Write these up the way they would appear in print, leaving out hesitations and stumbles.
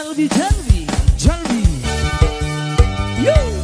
Jalbi, Jalbi, Jalbi. Yo.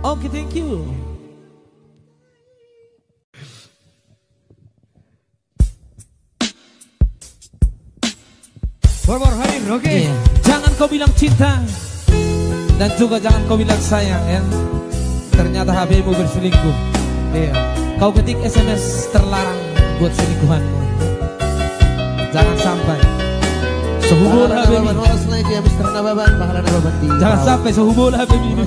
Okay, thank you. Bor hadir, oke. Okay. Iya. Jangan kau bilang cinta dan juga jangan kau bilang sayang ya. Ternyata HB-mu berselingkuh. Iya. Kau ketik SMS terlarang buat selingkuhanmu. Jangan sampai sehubul habibi. Jangan sampai sehubul habibi ini.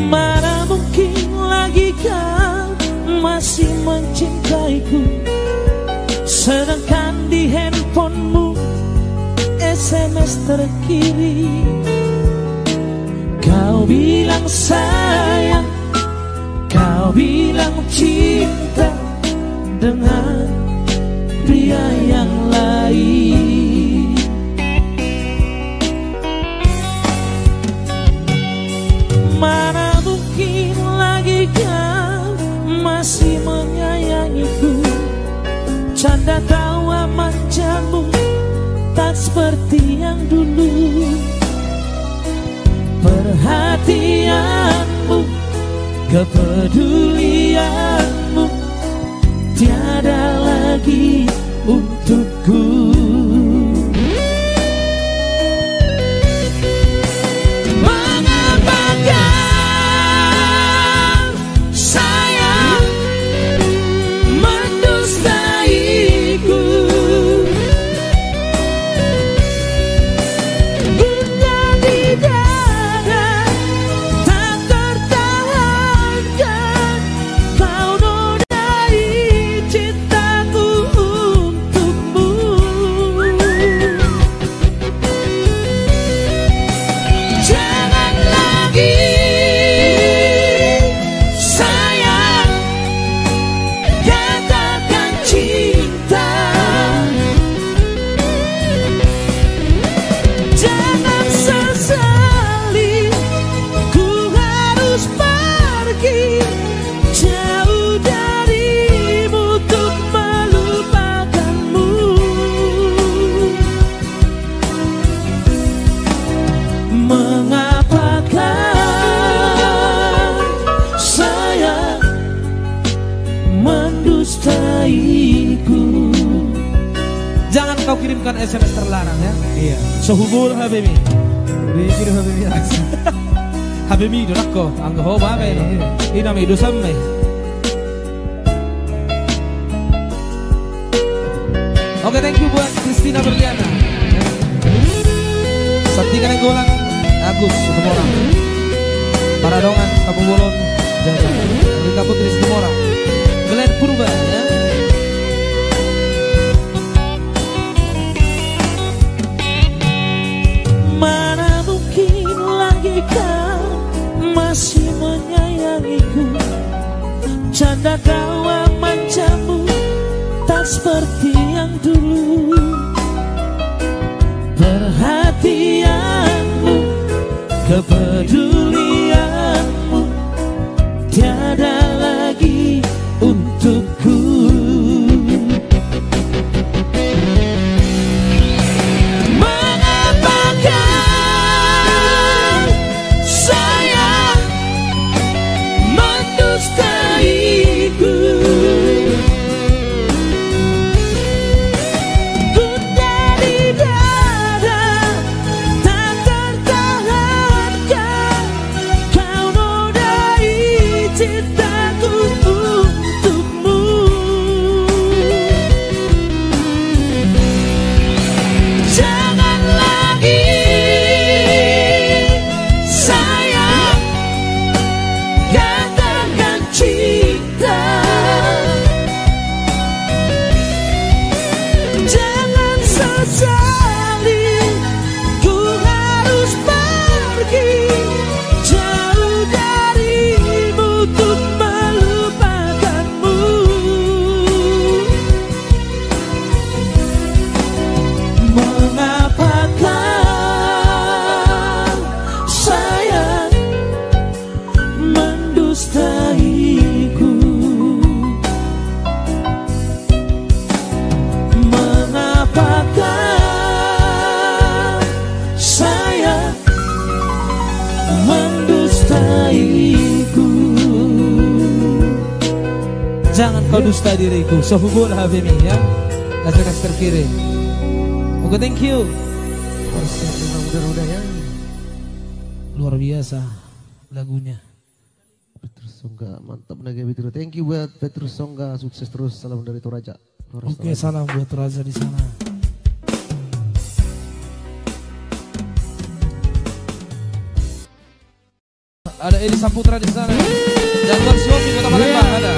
Mana mungkin lagi kau masih mencintaiku, sedangkan di handphonemu SMS terkirim. Kau bilang sayang, kau bilang cinta dengan pria yang lain. Mana mungkin lagi kau masih menyayangiku, canda tawa manjamu tak seperti yang dulu. Perhatianmu, kepedulianmu tiada lagi untukku. Mengapa kau sayang mendustaiku? Jangan kau kirimkan SMS terlarang ya. Iya. Sehubul habibi. Dikirim habibi langsung. Habibi itu nakko. Angga ho babe no. Ina mi do samme. Oke, thank you buat Christina Berliana. Satingan Golang Agus Setemora. Paradongan Kampung Bolon Jaga. Rika Putri Setemora. Glenn Purba ya. Mana mungkin lagi kau masih menyayangiku, canda tawa manjamu tak seperti yang dulu. Perhatianmu, kepedulianmu tiada lagi untukku. Jangan kau dusta diriku. Sehubul habibi ya. SMS terkirim. Oke, thank you. Udah ya. Luar biasa lagunya. Petrus Songga, mantap Naga Bitru. Thank you buat Petrus Songga, sukses terus. Salam dari Toraja. Oke, salam buat Raza di sana. Ada Edi Saputra di sana. Jadwal Siom di Kota Palembang ada.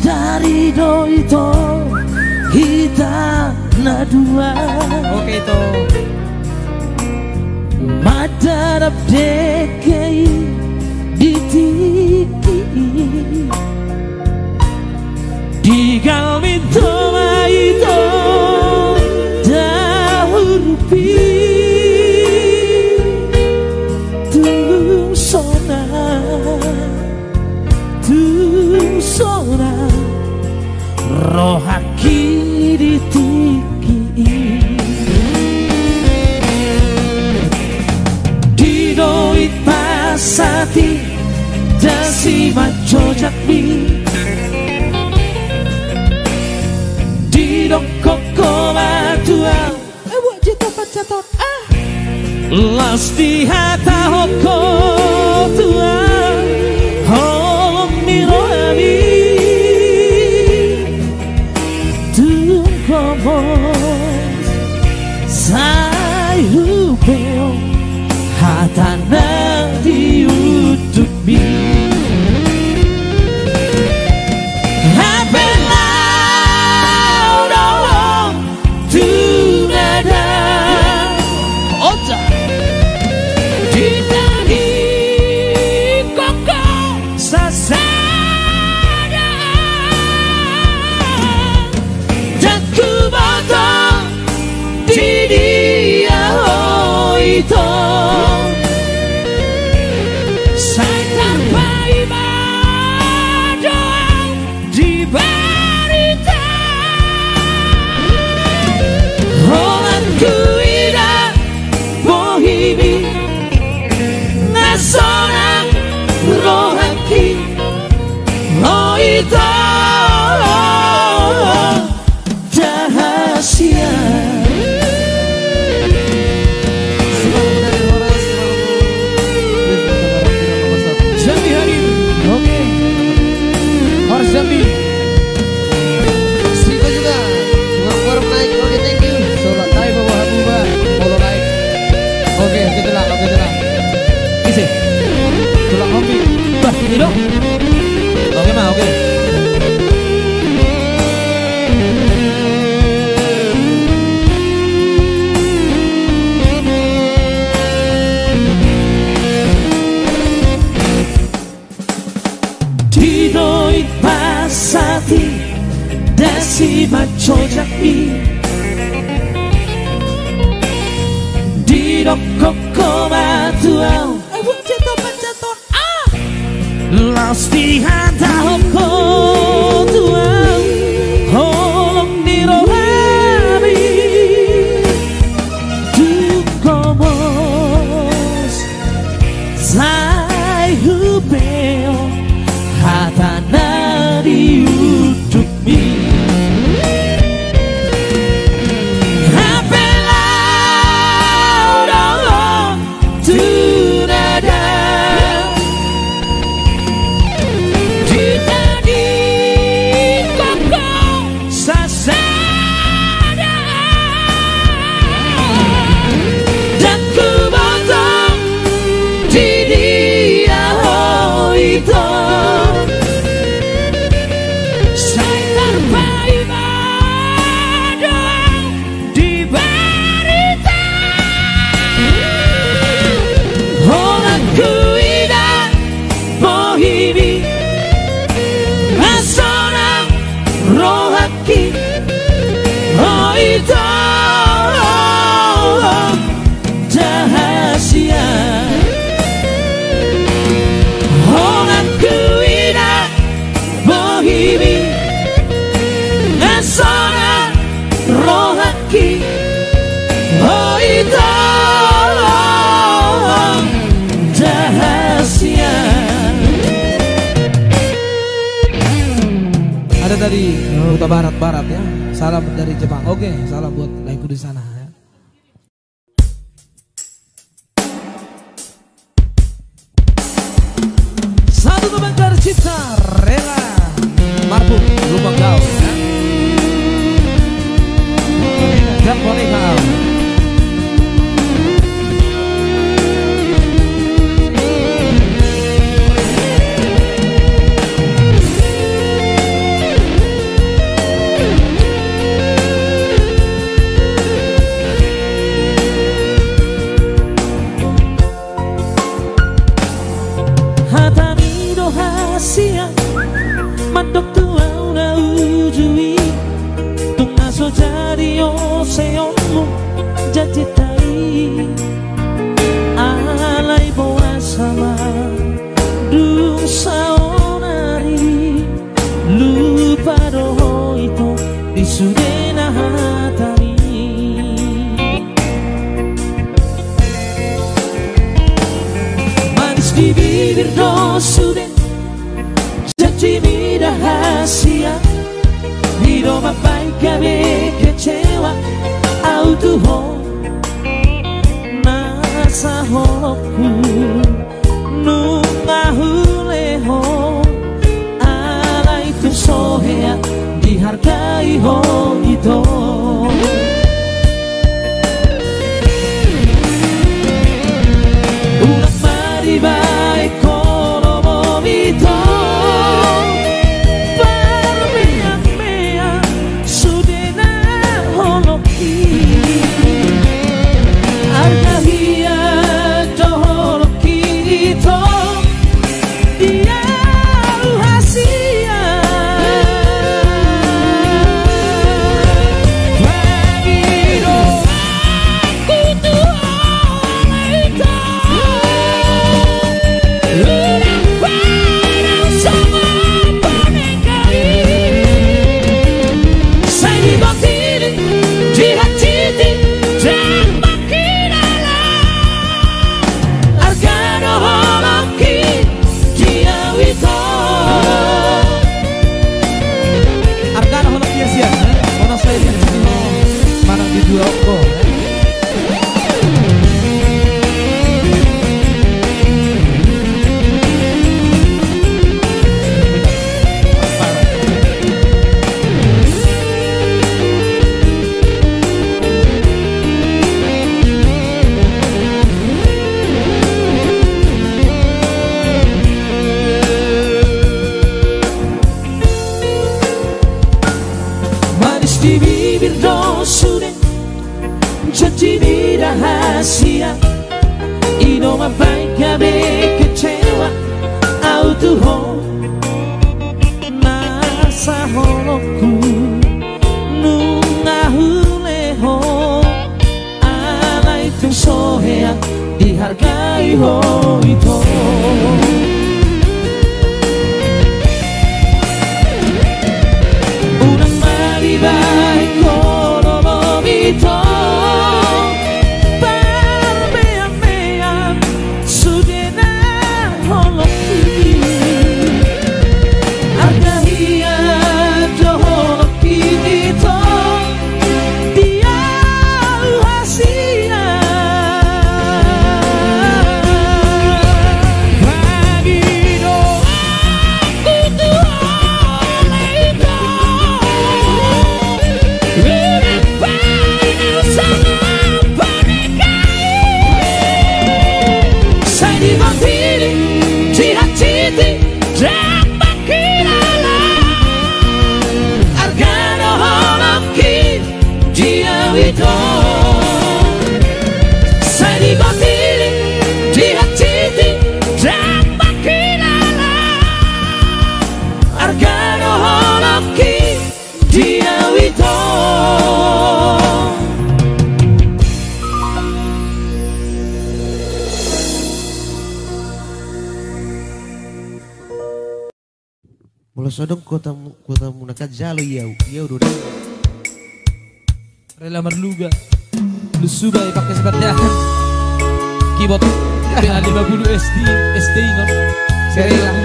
Dari doito kita nadua. Oke itu. Madarap dekai ditiki digal minto maito dahurupi tung sona rohaki ditiki didoit pasati dasi maco jakmi didok koko matuang buat jatuh pacatot las di hata hoko tuang holong niroami komos sayu beo hatana diutupi hapelau dong tunada ota ditani koko sasa itu saya doang di barita Rolanku ida bohimi nasonak rohaki oh itu rahasia. Jambi. Siko juga. Semua forum naik. Oke, thank you. Solat naik bawa Habuba. Polo naik. Oke, ketelah. Isi. Tulang hobi. Bah, ini dong. Oke mah, oke. Pasati dasi maco jakmi didok koko matuau las di hata hoko tuau holong nirohari tu komos sayu beo hatana diutupi hapelau dong tunada Oh itu rahasia. Ada dari Kota Barat ya. Salam dari Jepang. Oke, salam buat laiku di sana ya. Satu teman tercipta rela Marpun Lubang Gaul ya. Dan boneka Hatami no hasia mandok tua una ujui tunga so jari o seonmu jajitai alai boa sama dung saonari lupa roho itu disudena hatami manis di bibir dosude janji rahasia hidup baik kami kecewa autuho nasa holoku nungahuleho ala itu sohea dihargai ho itu ulang mari baik kono momito di bibir dosude janji rahasia inoma baik kabe kecewa autuho nasa holoku nungahuleho ala itu sohea dihargai ho itu baik kono momito parmean sudena holoki argahia jo holoki itu dia hasia Bagino aku sai di bambini dihanciti dan makin ala argano holoki dia wito. Mula sodong kota munakat jalo ya udah Rela Merluga. Lusubai pakai sepeda keyboard PA50 SD ingat seri lah.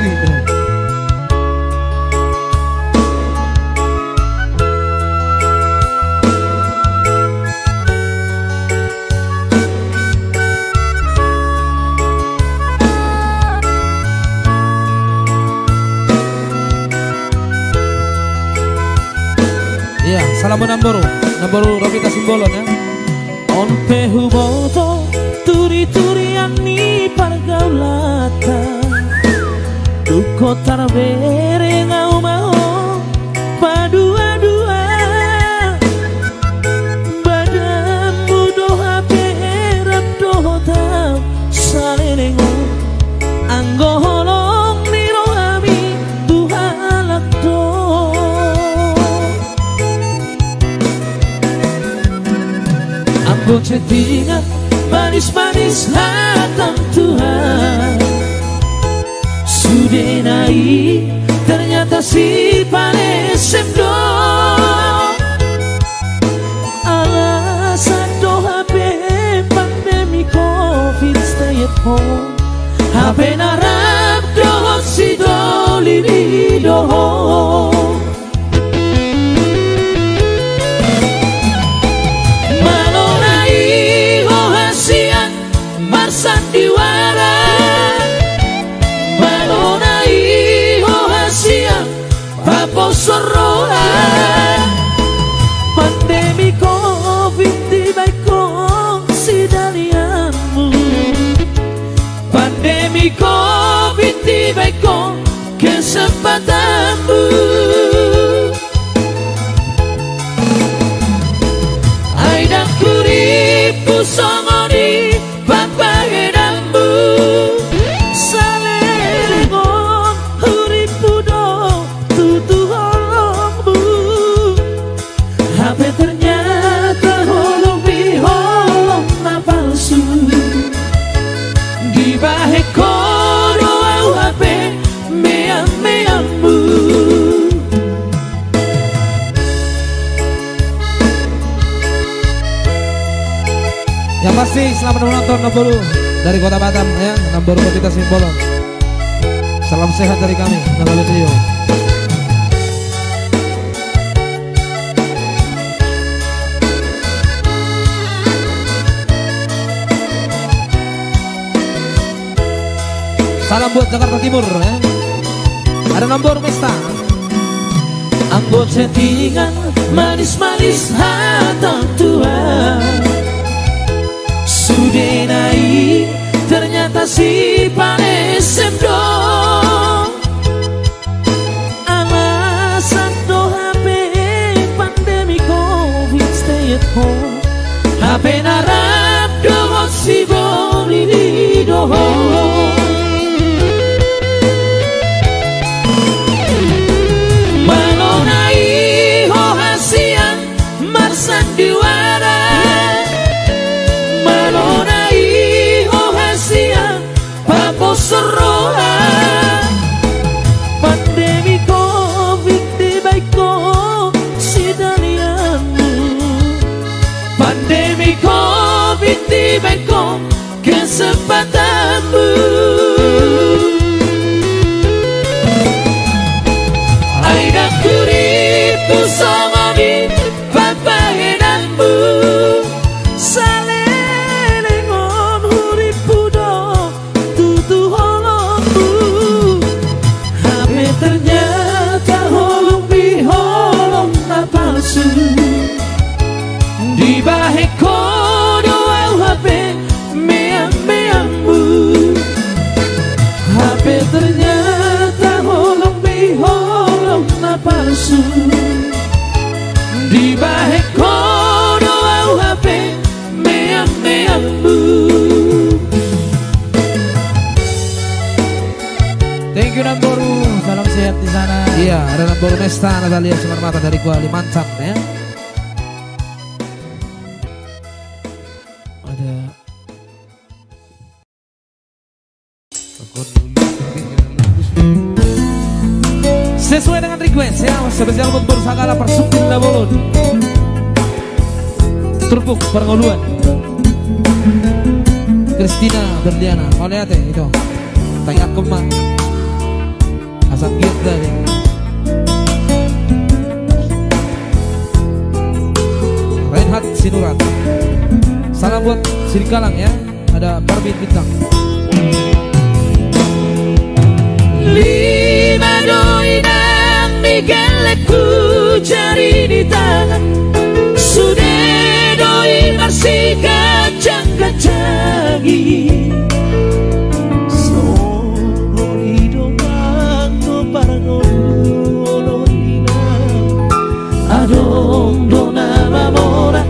Iya, salam Namboru Robita Simbolon ya. On pehu boto turi-turiani pargaulata duko tarabere ngau mau padua-dua badanmu doha perap doho tau salenengo anggo holong niro ami tuhalak do ambon cetingan manis-manis hatam Tuhan sudah naik ternyata si panesem do alasan do HP pandemi COVID stay at home HP narap do si do lili do sandiwara malonai hohasia papo soroa pandemi COVID tibaiko sidalianmu pandemi COVID tibaiko kesempatanmu aida kuripu songoni papagerambu salengon huripudo tutu holongmu HP ternyata holong biholong na palsu di bahe kodo au HP meang-meangmu. Yang pasti selamat menonton Namboru dari Kota Batam ya, Namboru Robita Simbolon. Salam sehat dari kami, Namboru Trio. Salam buat Jakarta Timur ya. Ada Namboru Mesta. Anggo chattingan manis-manis hatam Tuhan sudah naik ternyata si panesem do alasan do HP pandemi COVID stay at home HP narap do si bolili do malonai hohasian marsan diwara malonai hohasia papo soroa pandemi COVID tibaiko sidalianmu pandemi COVID tibaiko kesempatanmu aida kuripu songoni papagerambu salengon huripudo tutu holongmu HP ternyata holong biholong na palsu di bahe kodo au HP meang-meangmu HP ternyata holong biholong na palsu di bahe kodo au HP meang-meangmu. Thank you Namboru, salam sehat di sana. Iya, ada Namboru Mesta, Natalia Sumarmata dari Kalimantan ya. Ada sesuai dengan request ya, spesial buat Borsagala Persukti Namboru. Terpuk Perngoluan. Kristina Berliana, oleh itu. Tanya kemak. Asam kita nih. Reinhard Sinurat. Salam buat Sirikalang ya. Ada Barbie Bintang. Lima doi nang digeleku jari di tangan. Sudah doi masih kacang-kacangi. Sono hidomang no parangolo ina. Adong dona mamora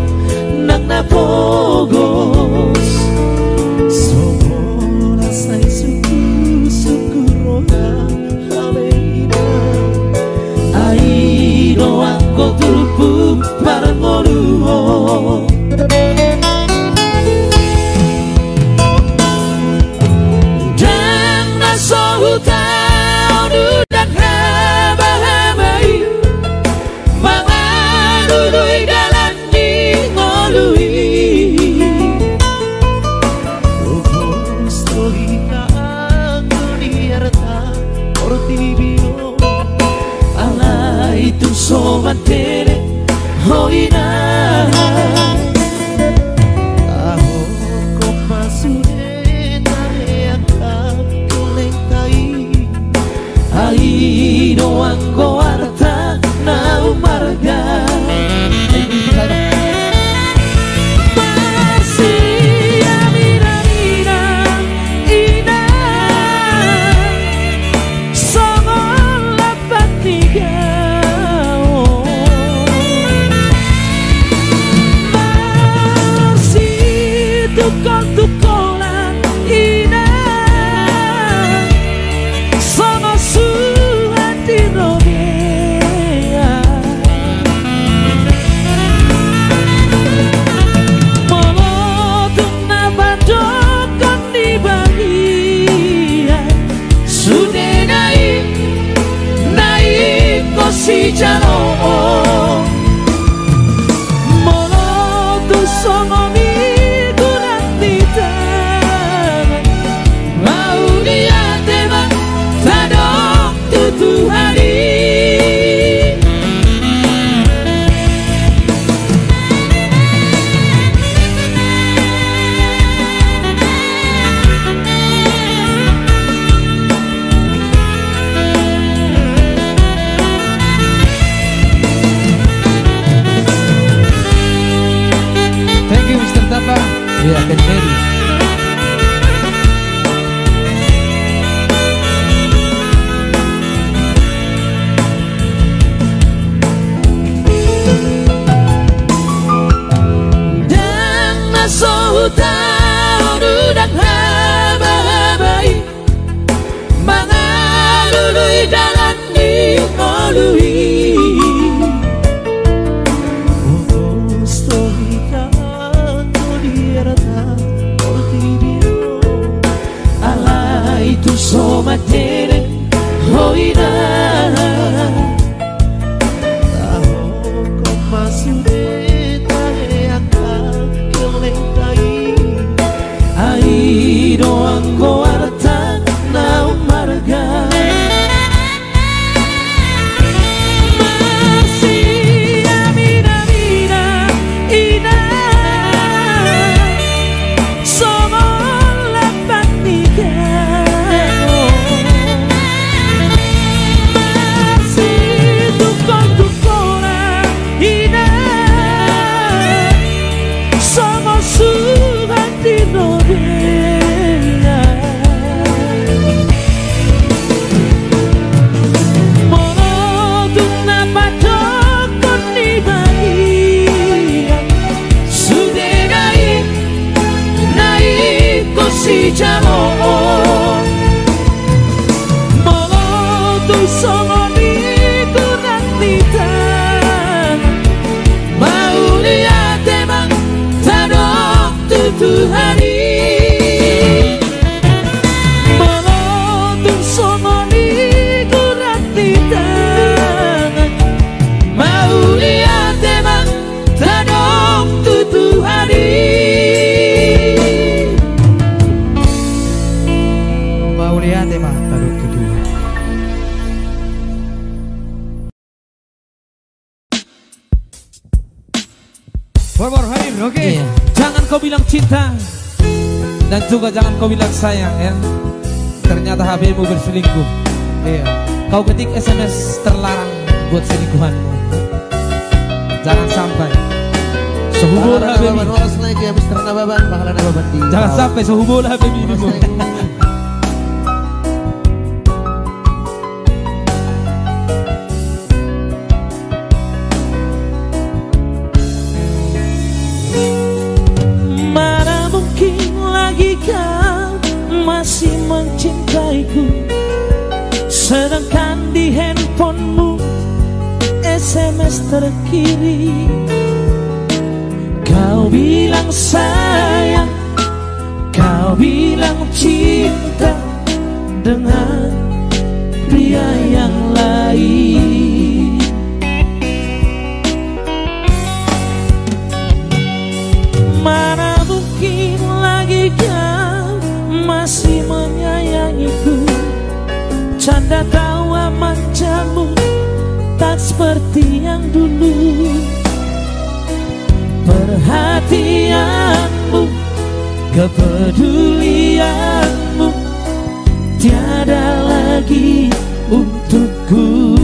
nang napogos. Sono rasai suku roha aleina. Aido angko turpu parangolo. Dan naso tahu dan haba-habai mangarului dalam di ngolui. Stoika angoniarta ortibio ala itu sobat tere hoina. Aido angko arta na umarga. Masih amira-ira ina songon lapat tiga. Masih tukol-tukolan ina songon si jalo molo tu sono mi kurantita mau dia tema tadok tutu hari. Ya, Ben Mary. Dan naso tahu dan haba-habai mangarului dalam di ngolui. Somatere hoina taho komasude taeaka kelentai. Aido angko arta na umarga. Masih amina-mina ina somon lapat nikah. Si jamo molo tu sono mi kurantita mau lihat emang tadok tutu hari. Molo tu sono mi kurantita mau lihat emang tadok tutu kau bilang cinta dan juga jangan kau bilang sayang ya. Ternyata HPmu berselingkuh. Iya. Kau ketik SMS terlarang buat selingkuhanmu. Jangan sampai sehubul HPmu. Jangan sampai sehubul HPmu. Mana mungkin lagi kau masih mencintaiku, sedangkan di handphonemu SMS terkirim. Kau bilang sayang, kau bilang cinta dengan pria yang lain. Mana mungkin lagi kau masih menyayangiku, canda tawa manjamu tak seperti yang dulu. Perhatianmu, kepedulianmu tiada lagi untukku.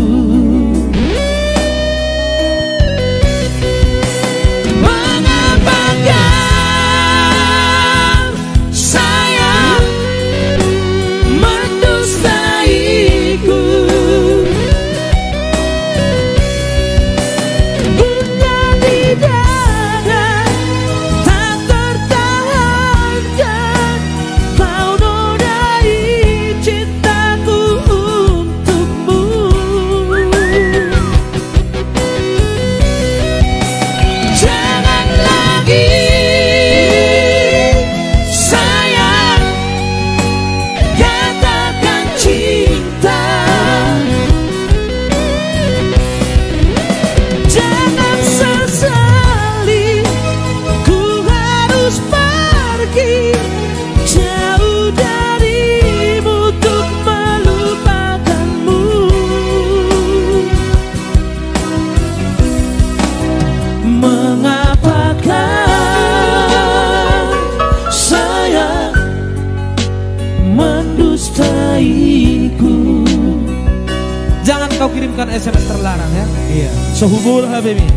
Jangan kau kirimkan SMS terlarang ya. Iya. Sehubul HBMI.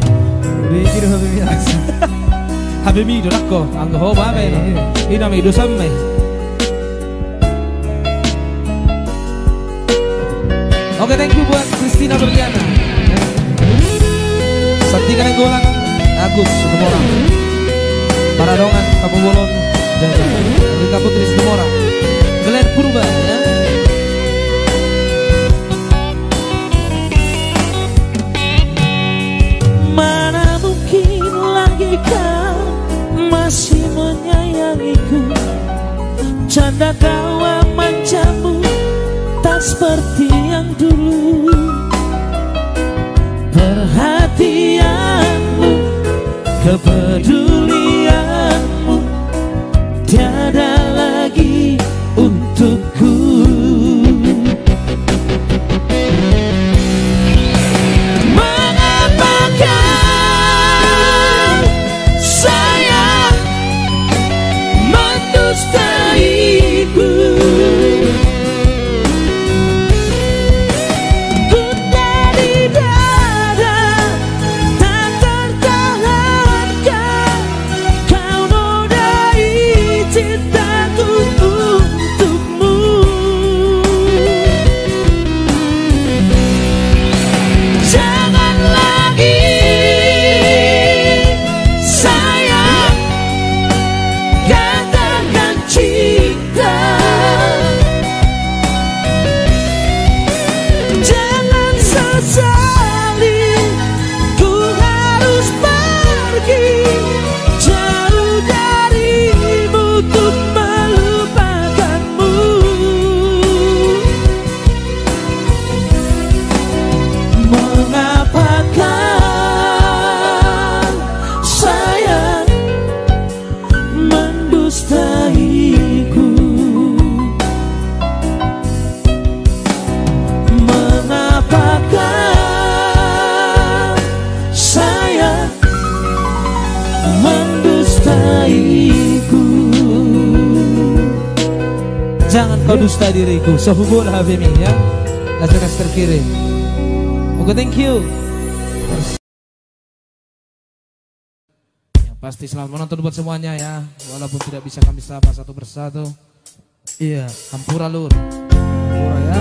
Dikir HBMI. HBMI itu nakko. Angga ho ba be. Ina mi dosam me. Oke, thank you buat Christina Berliana. Santikan Golan, Agus Sudemora, Paradongan Kapubolon, dan Rika Putri Sudemora, Glenn Purba ya. Mana mungkin lagi kau masih menyayangiku, canda tawa manjamu tak seperti yang dulu. Perhatianmu, kepedulianmu tiada lagi untukku. Mendustai kau dusta diriku. Sehubul habimi ya. SMS terkirim. Oke, thank you. Ya, pasti selamat menonton buat semuanya ya. Walaupun tidak bisa kami sapa satu persatu. Iya, Hampura lur. Hampura ya.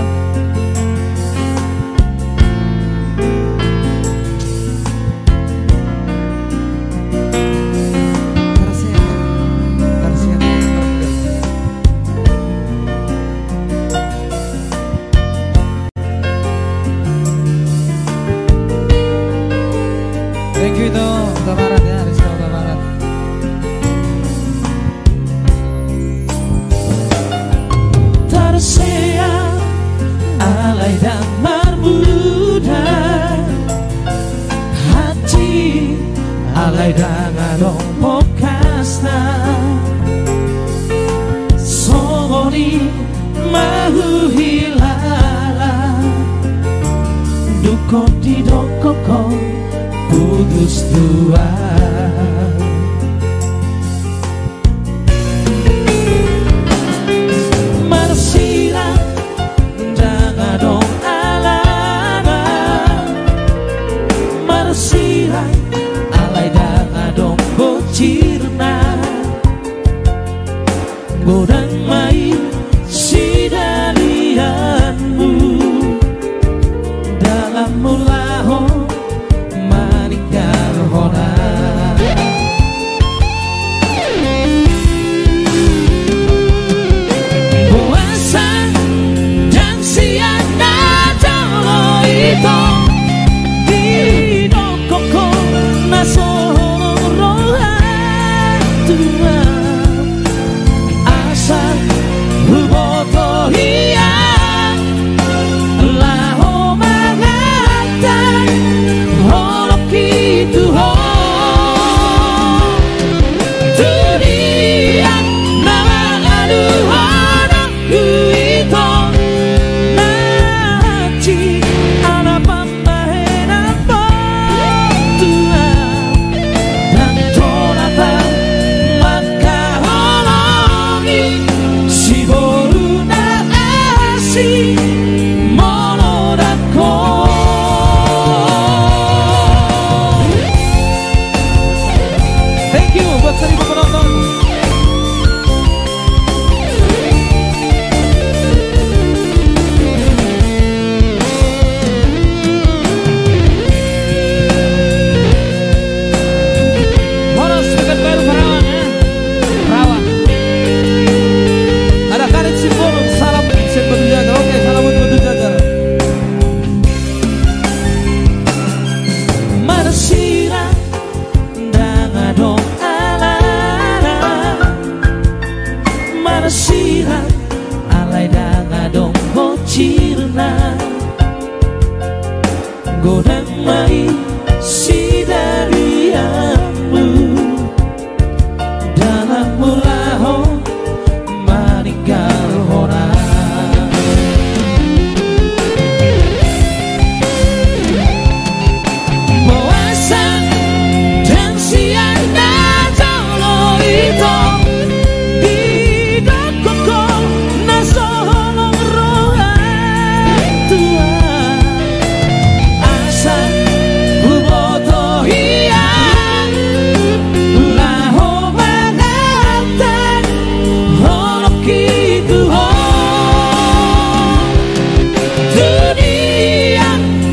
Thank you itu Kota Barat ya, Rizka Kota Barat. Terseang alay damar muda, hati alay dangadong pokasna, songoni mahu hilala, duko di dokoko putus dua. Marsira dangadong alana, marsira alay dangadong bocirna, godang main sidalianmu dalam mulaho maninggal hona. Puasa dan siana jolo itu di dokoko nasoro rohatua asa huboto hiya laho mangatay holok itu ho dunia nama aduh anakku itu naci anak pamahen apa tua dan tolatan maka holongi si boruna asi monodako. Thank you buat 1000 penonton. Moros Pekan Baru Perawan ya. Perawan. Ada Karin Simbolon, salam Batu Jajar. Oke, salam buat Batu Jajar. Marsira dangadong alana, marsira alay dangadong bocirna, godang mai sidarianmu dalam mulaho maninggal hona. Puasa dan siana jolo itu di dokoko nasolong rohatua asa huboto hiya laho mangatay holok itu ho dunia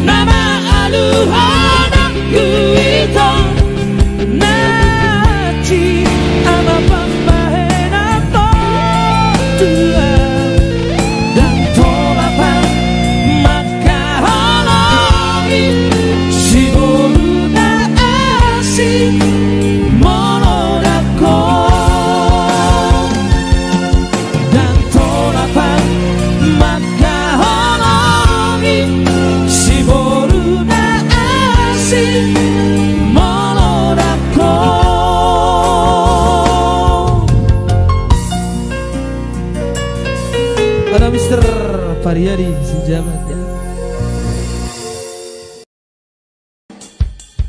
nama aluh anakku itu naci ama pamahen apa tua dan tolatan maka holongi si boruna asi monodako dan tolatan maka holongi si boruna asi monodako. Ada Mr. Pariadi Sejabat ya.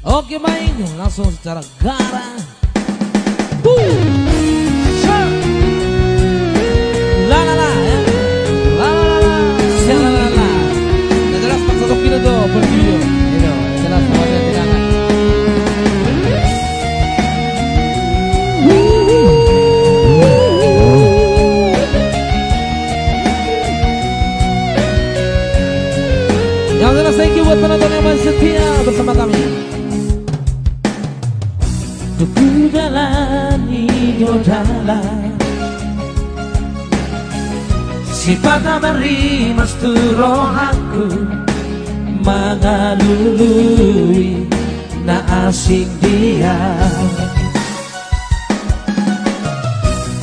Oke, main langsung secara garang. La la la ya. masih setia bersama kami. Kebudalan dalam sifat beri mestu rohaku mengalului na asing dia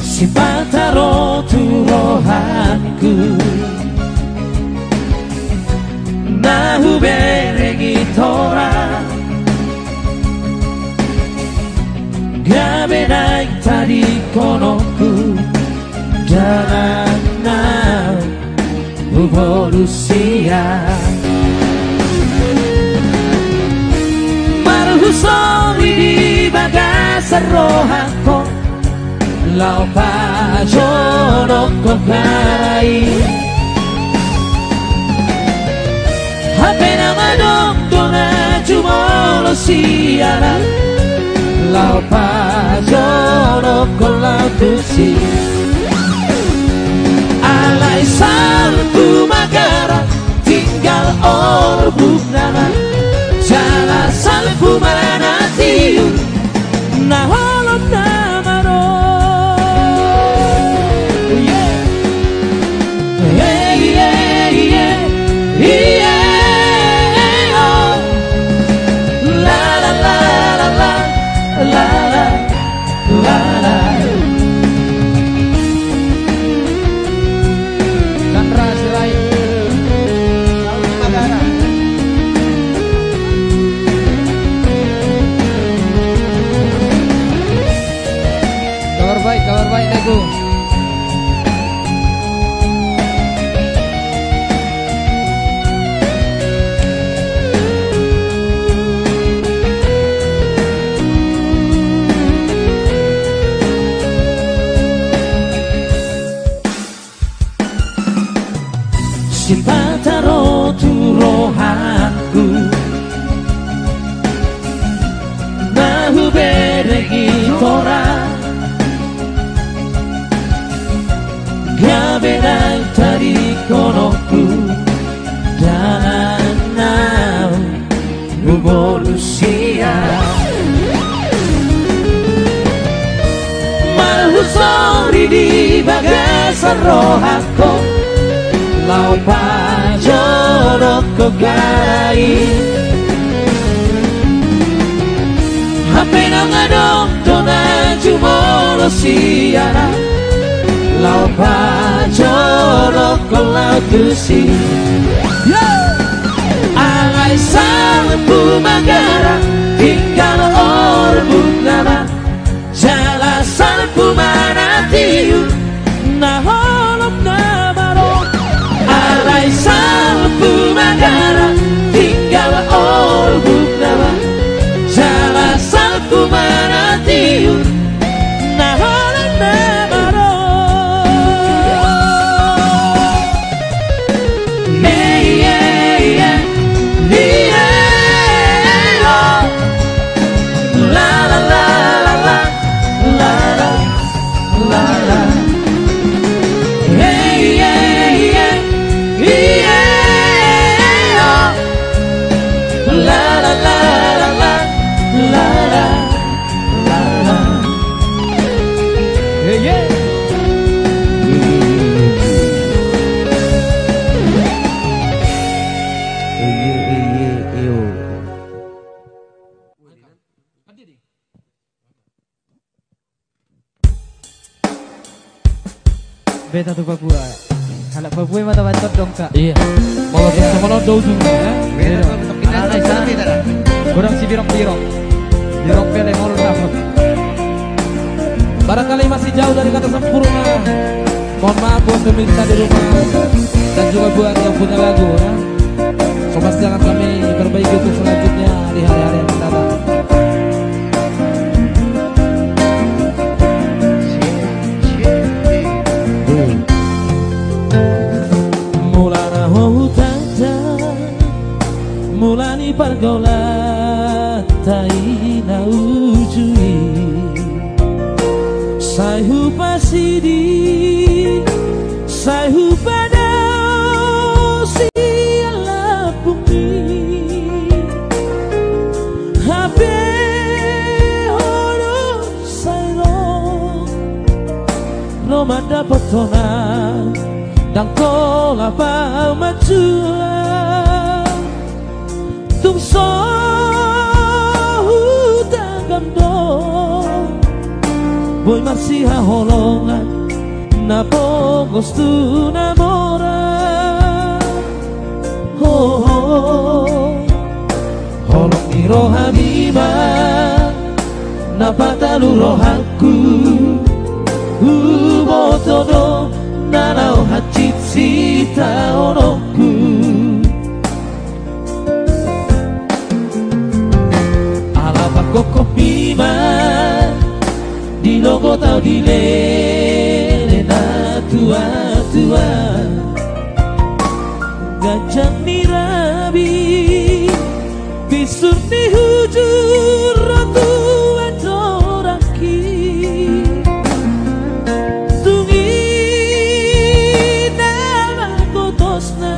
sifat tarotu rohanku na huberegi tora gabe naik tadi konoku jalan evolusia marhusori di bagasar rohako lau pajono kokai hapena madong dona jumolo siara lau pajono kolau tusi alai salpu magara tinggal orbuk nama jala salpu manatiyu na holom nama no yeah yeah yeah yeah yeah oh la la la la la la la la la kabar baik Dagu. Simpataro tu rohanku nahu beregi tora gabenang tadi konoku danau evolusia marhusori di bagasar rohako lau pajono kogai hapena ngadong dona jumolo siara lau pajono kolau tusi alai salpu magara tinggal orbuk nama jala salpu manatiu na holom nama ro alai salpu magara tinggal orbuk nama jala salpu manatiu na holom nama ro Beta tu Papua. Halak Papua mata bantot dong kak. Iya. Mau sama do juga ya. Beta tu kita Kurang si birok-birok. Birok pele mau dapat. Barangkali masih jauh dari kata sempurna. Mohon maaf buat pemirsa di rumah dan juga buat yang punya lagu ya. Sobat jangan kami perbaiki untuk selanjutnya di hari-hari yang mendatang. Mulani pergaulan taina ujui Saihu pasidi Saihu pada siala bumi lo mada potona dan kola pa majua tung so hutang do boy masih holongan na pogos tu namora holong ni rohamima na patalu rohaku botodo nanao hachit sita onoku alapa koko pima di logo tau di lele na tua gajah nirabi bisur di hujur ratu adoraki tungi nama kotosna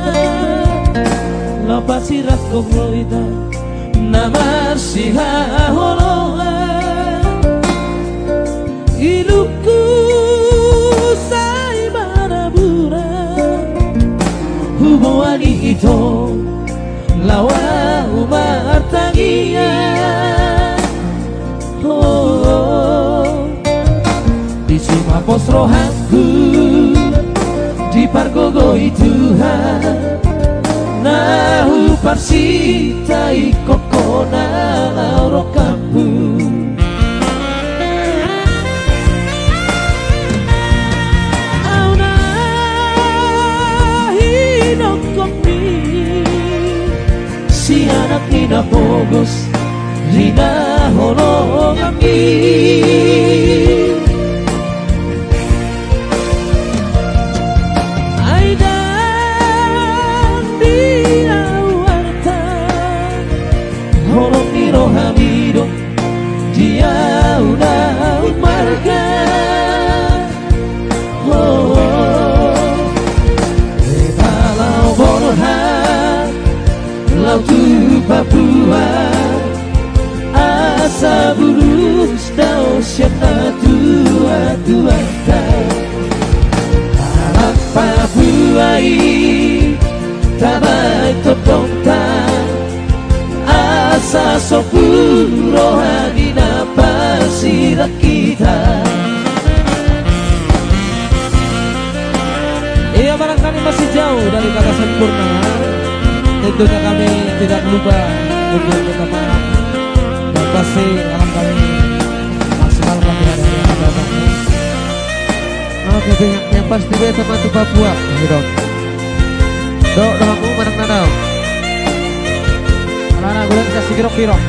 lapasi rakko gloita nama siha holonga iluku sai marabura huboani ito lawa umar tangia di sima pos rohanku di pargogoi Tuhan nahu parsitai kokona lauro kampu si anak ina pogos rina holong kami aidan dia warta holong ni rohamido dia udah marga kalau borhan lau tu Papua asa burus dau siapa tua anak Papua tabai topongta asa sopur rohani napasirak kita. Iya, barangkali masih jauh dari kata sempurna. Tentunya kami tidak lupa untuk minta maaf dan pasti akan kami maksimalkan di hari yang akan datang. Oke, yang pasti beta matu Papua, dok. Dok, aku marang nadau. Anak-anak gue kasih kirok-kirok.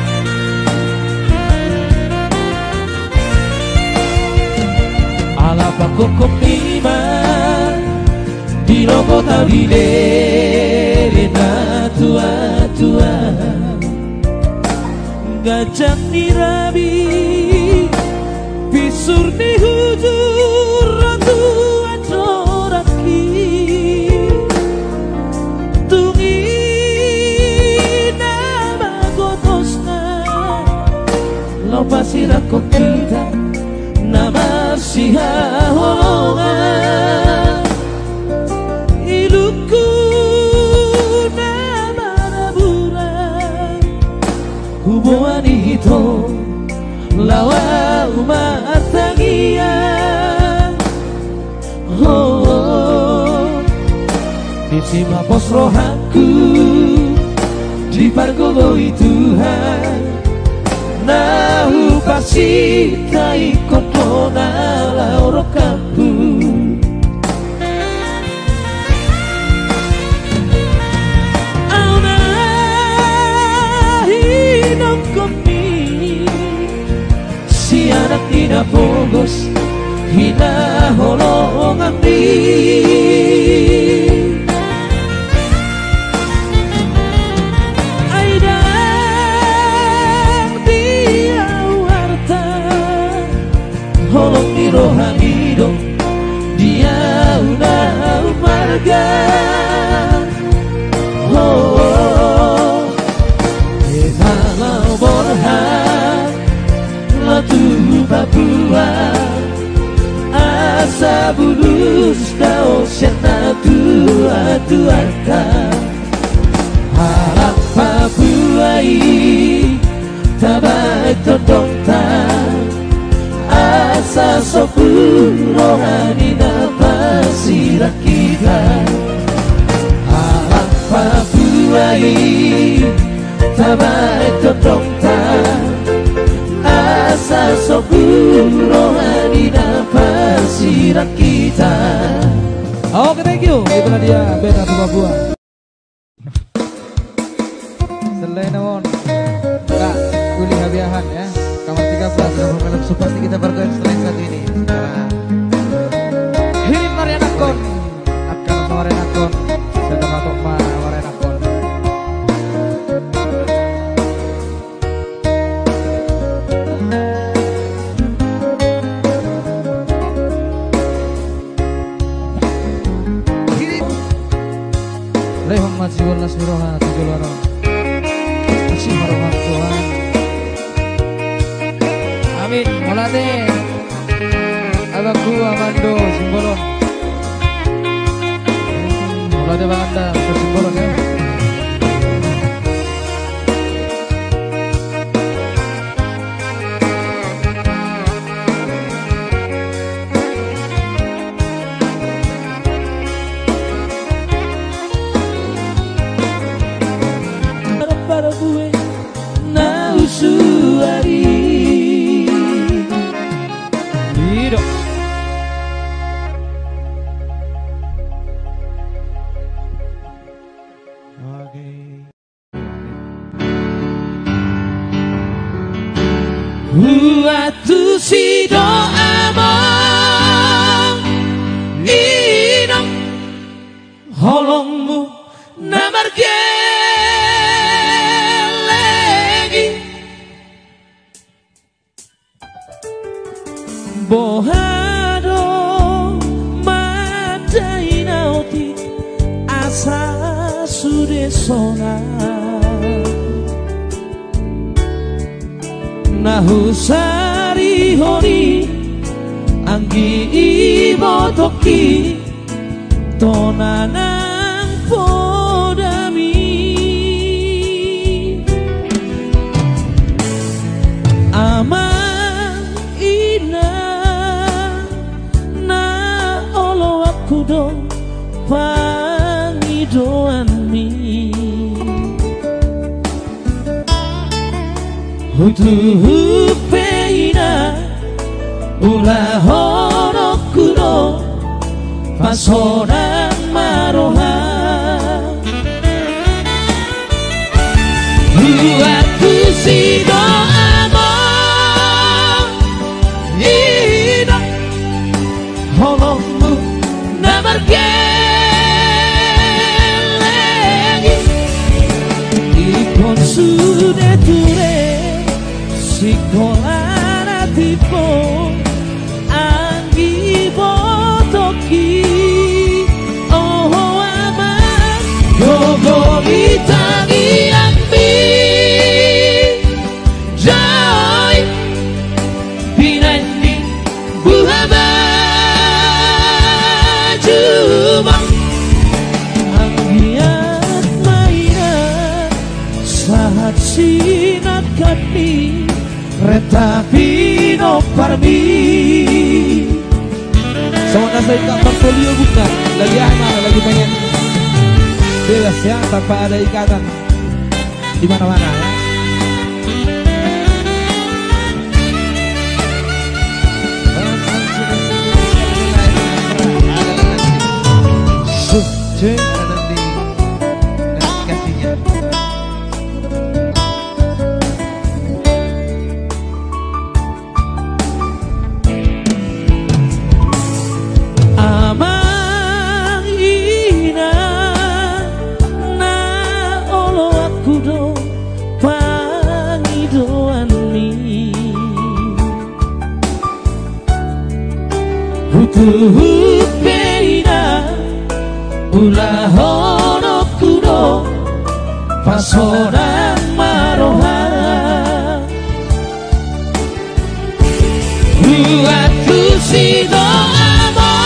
Alapa koko pima di logo tabile na tua gajah nirabi pisur di hujur ratu adoraki tungi nama gotosna lopasira kokita nama siha holongan iluku nama raburan hubungan itu lawa umat tangia di sima pos rohanku di pargogoi Tuhan nahu pasitai kotona lauro kampu auna hinong kopi si anak tina pogos hina holong amdi holong ni rohanido dia udah marga kalau borhan latu Papua asa sabulus dao siana tua-tuata harap pabuai tabai todongta asa sopu rohani napasira kita harap pabuai tabai todongta asa sopu rohani napasira kita. Oke, thank you. Itulah dia band Ratu Papua. Selain naon Kak Uli Habiahan ya, kamar 13 Film super kita bergoyang setelah satu ini. Hirim Marianakon akan Marianakon sedang atok ma Marianakon. Lehong majiwal nasmiroha tujulwaro masih maroha Tuhan. Amin. Mulate Abangku Amando Simbolon. Mulate Banganda Simbolon ya. Para gue na usuari Hidup. Watu si doa inang holongmu namar gelegi bohado madai nauti asa sudesona nahusari hori anggi ibotoki tonanang podami aman ina na olo aku do pangidoan mi Hutu peina ula hono kuno pasoran maroha Huatu sido amor ina holongmu namar gelegi ikon sude ture Sikolana tipo anggi botoki oh aman gogo itagi ambi joy binandi buhaba cuma anggiat mainan saat sinakati Retapi no parmi Sama saya tak portfolio bukan. Lagi amal, lagi pengen bebas ya, tanpa ada ikatan di mana-mana ya. Peina ula hono kuno pasoran maroha Huatu sido amor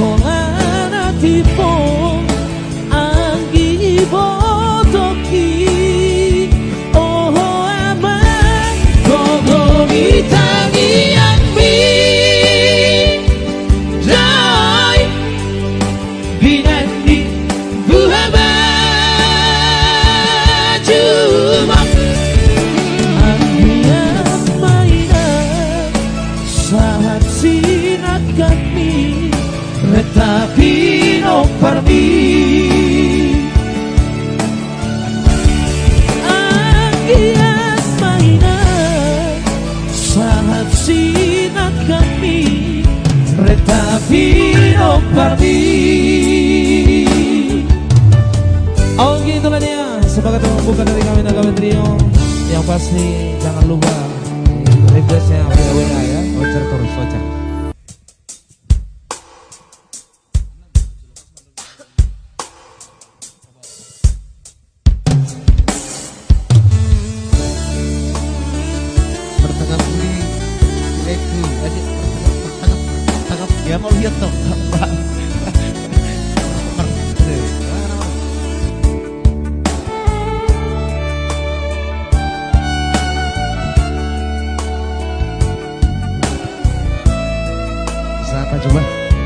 Holana tipong anggi botoki oh aman gogo mitangi yang mi dai binandi buhaba cuma anggian mainan saat sinak kami retapi no parmi anggian mainan saat sinak kami retapi no parmi. Oh gitulah dia sebagai pembuka dari kami Naga Trio. Yang pasti jangan lupa requestnya WA ya, voucher terus voucher. Ya mau lihat dong. Siapa coba?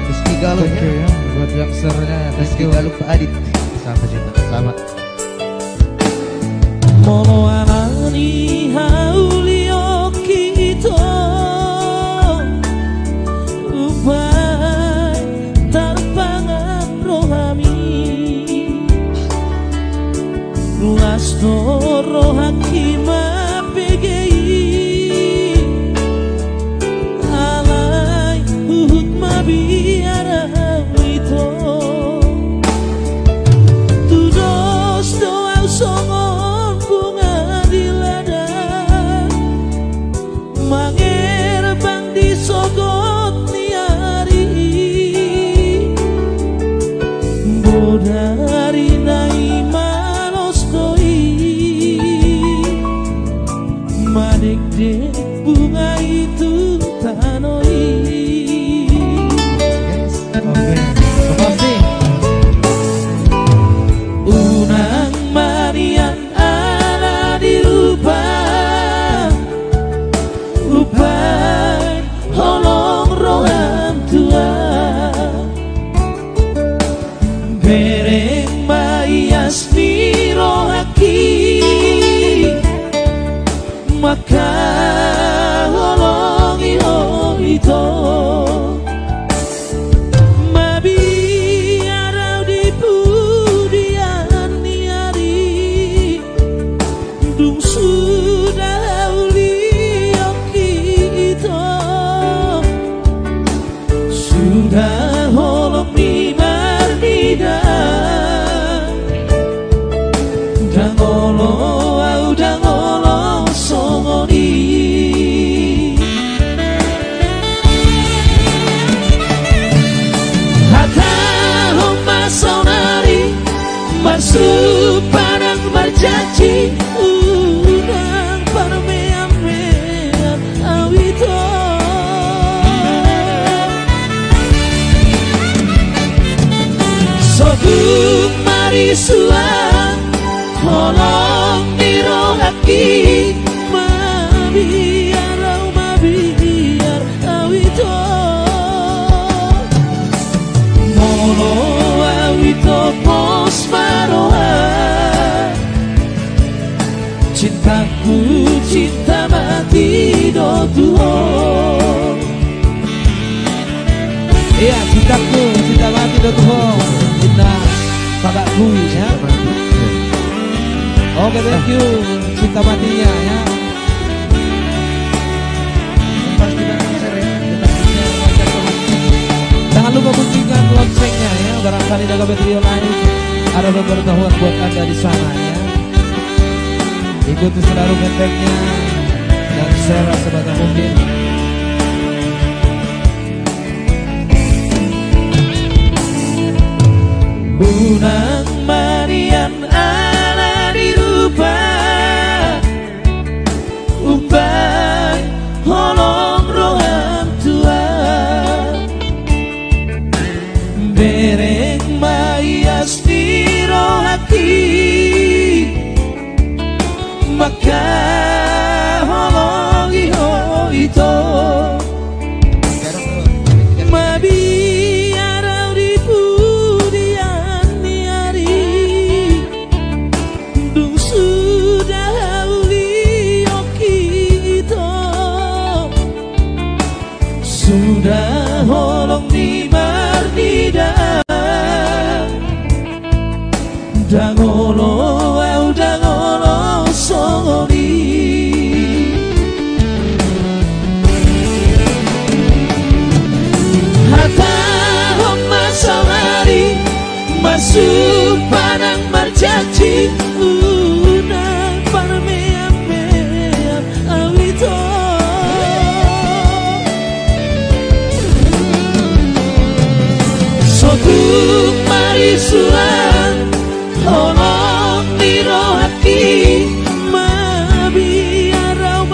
Rizky Galuh ya. Buat youngsternya Rizky Galuh Pak Adit. Siapa juga? Selamat. Mono anani haulio kito upai tarpangan rohami Lasto rohakima PGI alai uhut mabiara wito tudos doa songon bunga di ladang manger bang disogot niari bodari nai malos koi madek-dek bunga itu tanoi. Oke, makasih. Unang marian ala dirubah upai holong rohan tua bereng mayas ni rohaki maka holong iho itu sudah holong ni marnida dangolo au dangolo songoni hata homa sonari masuk padang marjanji udang parmean-mean awito sobuk marisuan holong nirohaki mabiar awito molo awito pos maroha cintaku cinta mati do Tuhan. Iya cintaku cinta mati do Tuhan. Cinta kakakku ya. Oke, thank you cinta matinya ya. Pasti banget sering jangan lupa bunyikan loncengnya ya. Barangkali Naga Trio lain ada pemberitahuan buat Anda di sana ya. Ikuti selalu kontennya dan share sebanyak mungkin. Unang marian ala dirubah upai holong rohan tua dereng maias diro hati maka holongi hoito mabi arau di pudian niari dung sudah hauli okito sudah holong di marnida dangolo au dangolo songoni hata homa sawari masuk padang marcaci unang parmeam-meam awito sotuk marisuan holong diro hati mabi arau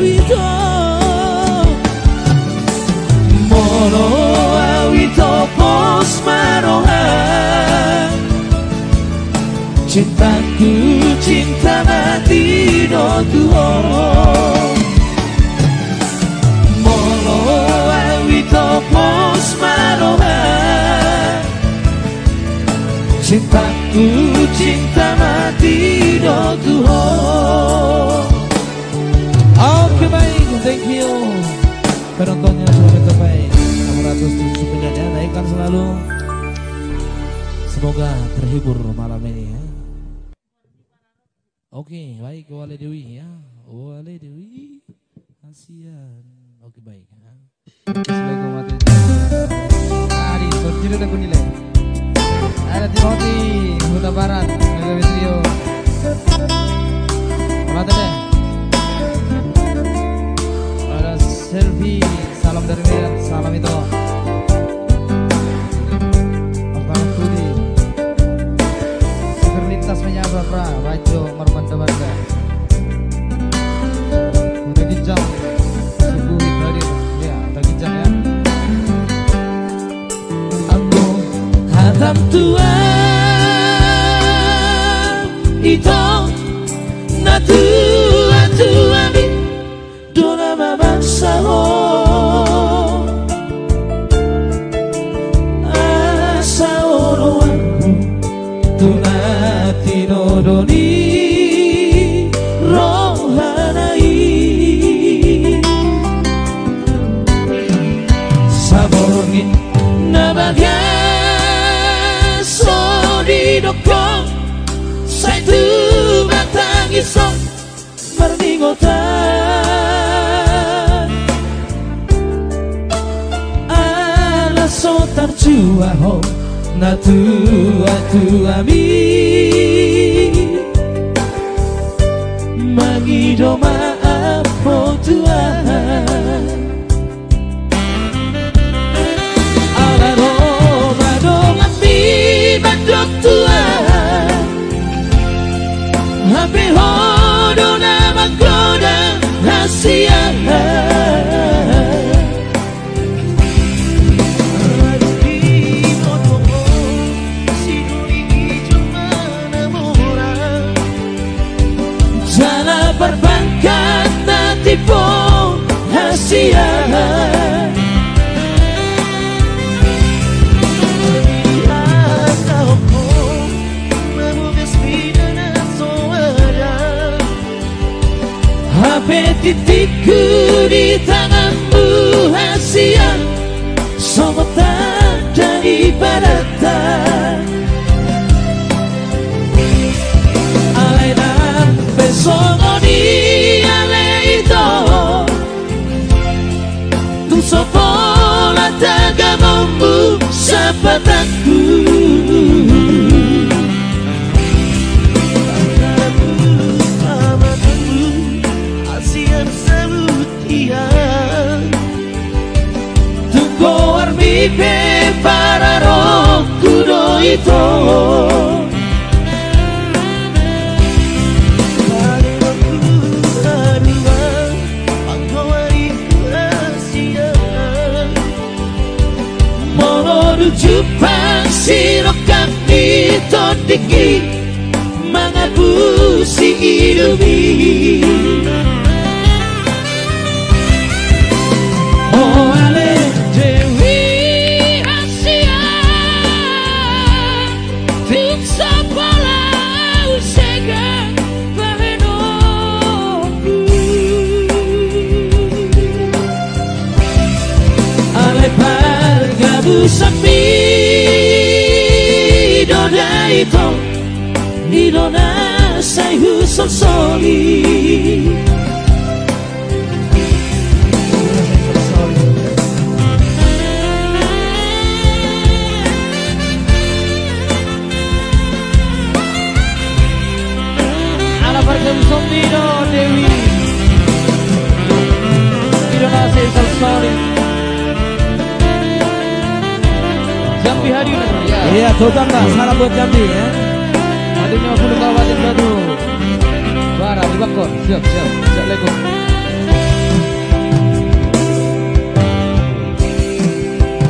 itu molo awito pos marohan cintaku cinta mati do tuho molo awito pos marohan cintaku cinta mati do tuho. Oke baik, thank you penontonnya sudah mencapai 607 ya, naikkan selalu. Semoga terhibur malam ini ya. Oke baik, Wale Dewi ya, Wale Dewi kasihan. Oke baik ya. Assalamualaikum warahmatullahi wabarakatuh. Adi, berjudul aku nilai. Ada Timothy, Huta Barat, Nilai Trio. Mata deh. Ada Selfie, salam dari Medan, salam itu. Pertama Budi. Super lintas menyapa pra, Rajo Marmanda Banda. Udah Ginjang, Subuh Hadir, ya, udah Ginjang ya. Aku hatam tua itu na tua mi dona mama saho asaoro aku tunati nodoni rohanai sabongin nabaga sodi dokong sai tu batang isong merdingotan ala sotar cuaho na tua mi magido maaf po Tuhan ala roma dongan mi badok Tuhan hape hodo nama koda hasia jala perbankan nanti po hasia titikku di tanganmu hasia somotan dari baratan alainan besongo di aleito tu sopola tagamombu sapatanku Vive para roku do ito Mono Jepang sirokan ditondiki mengapusi hidupi. Oh ale Dewi Asia Fiksa pala usega bahenoku ale pargabu sapi Dodaito Idona sayhu soli ala pargabu sondino Dewi Idona sayhu soli Jambi hadir ya. Iya, total lah, salam buat Jambi ya. Hadirnya 50 kabupaten Batu. Barat di Bangkok. Siap. Assalamualaikum.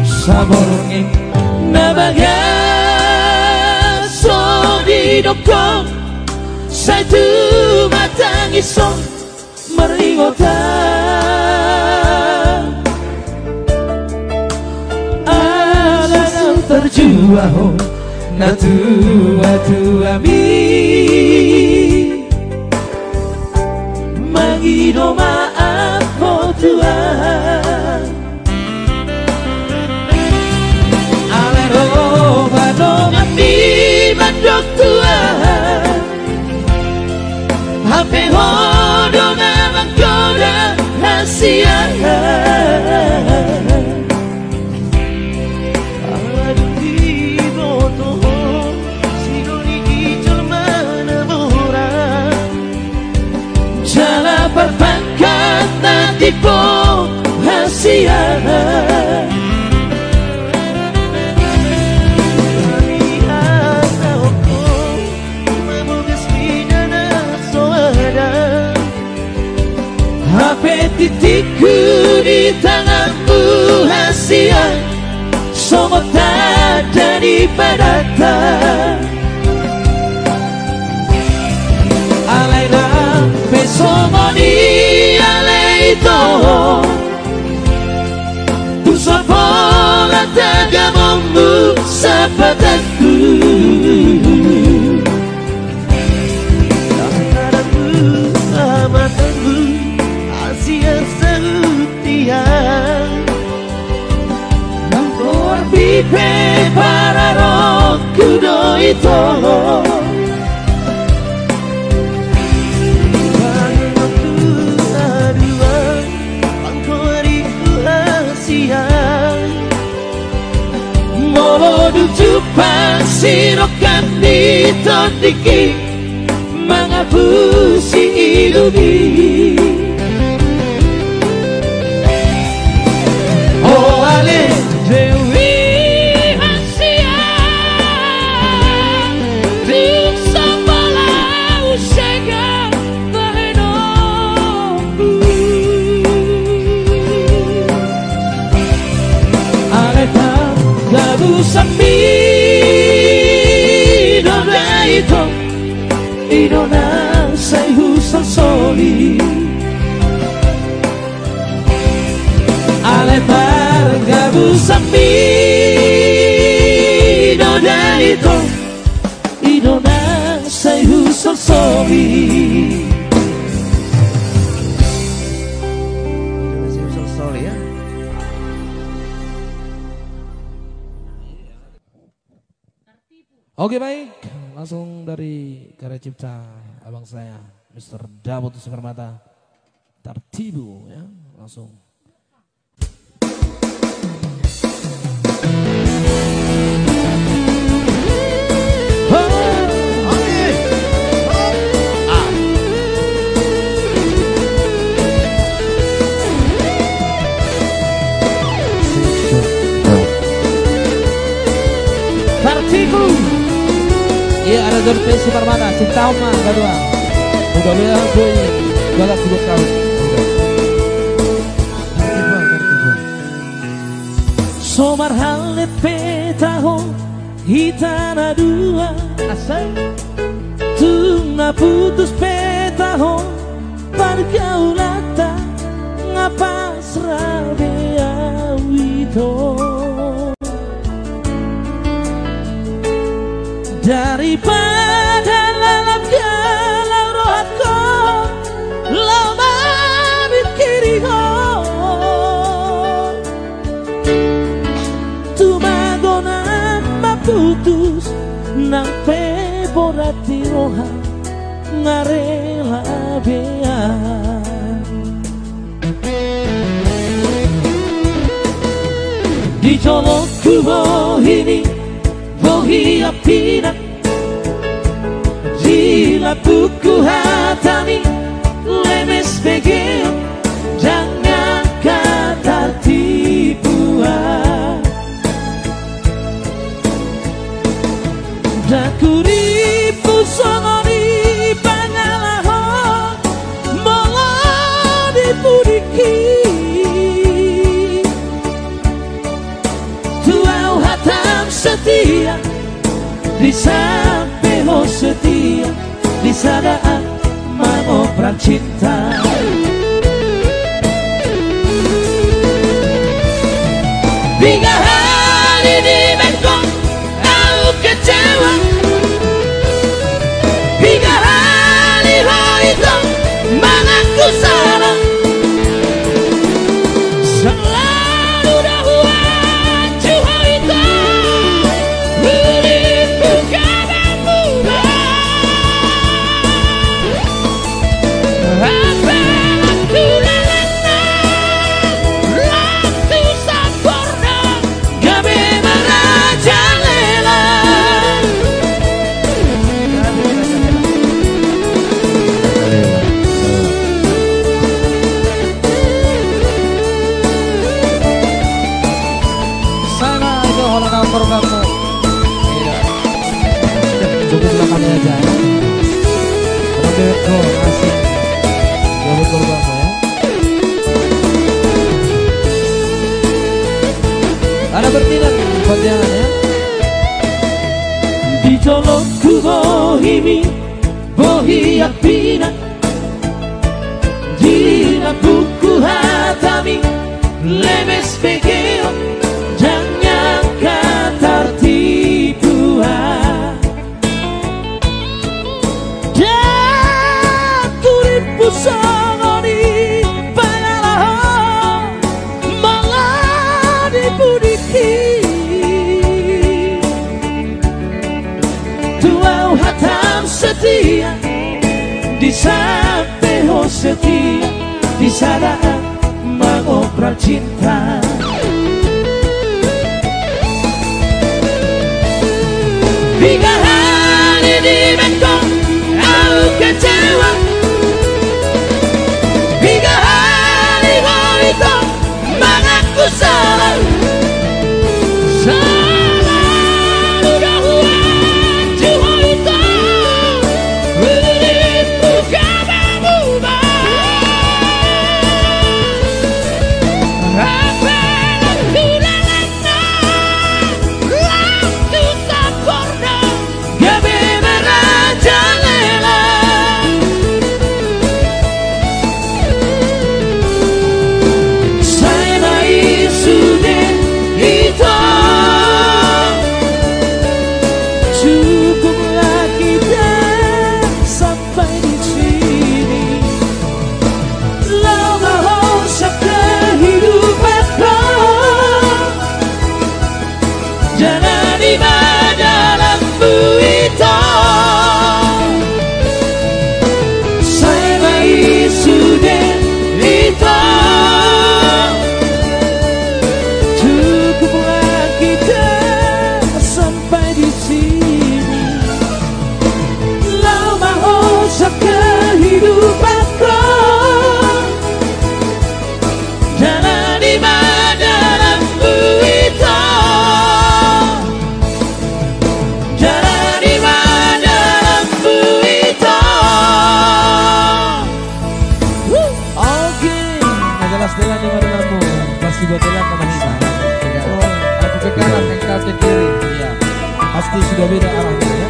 Saborongeng nabaga sodi dokong satu matang isong meringota terjuang na tua mi mangido maaf ko Tuhan alero badong ami mandok Tuhan hape hodo na mangkoda hasiah perpangkat nanti po hasil HP titikku di tanganmu hasil somot ada di padatan alaina pesomoni aleito usapola tagamomu sapataku tanganmu amatanmu asia setia nampor pipe para roku doito Molodu Jepang sirokan ditondiki mengapusi hidupi. Oh ale Dewi Asia Fiksa pala usega bahenoku ale gabu sapi Dodaito Idona sayhu soli Alepar gabu sapi Dodaito Idona sayhu soli ya. Oke baik, langsung dari karya cipta abang saya Mr. Dapot Soekarmata Tartibu ya, langsung. Tartibu. Iya ada dari Soekarmata, cinta oma kedua. Udah bilang tuh galak juga kau. Somar hal Salet petaho hitana dua asal tuna putus petaho pergaulata ngapa serabea wito daripada lalap galau rohatku lama mikiriho putus nang peborati roha ngarela bea di jolokku bohini bohi apina jila buku hatami lemes begeo jangan kata tipuan Dakuripu songoni pangalaho Mola dipudiki Tuau hatam setia Di sampeho setia Di sadaan mengobrak cinta Tiga hari di Bangkok Aku kecewa Tiga hari itu mengaku salah Selalu dahuan Juha itu Beripu kabarmu Apa aku lalana Waktu sempurna Gabe merajalela programmu cukup belakangnya aja Roberto asik cukup programmu ya ada bertindak kondangan ya di jolokku bohimi bohi apina di buku hatami lemes pegeo Songoni pangalaho malah dipudiki Tuau hatam setia di sampeho setia di sadaan mengobrak cinta Tiga hari di Bangkok aku kecewa Tiga hari itu mengaku salah Selalu dahuan Juha itu Beripu kabarmu Apa aku lalana Waktu sempurna Gabe merajalela Cukuplah kita sampai di sini Lama hosak kehidupanku Jangan dalam buito Saya mai sudah itu Cukuplah kita sampai di sini Lama hosak kehidupanku Jangan dalam buito ke kiri. Iya. Pasti sudah beda arahnya ya.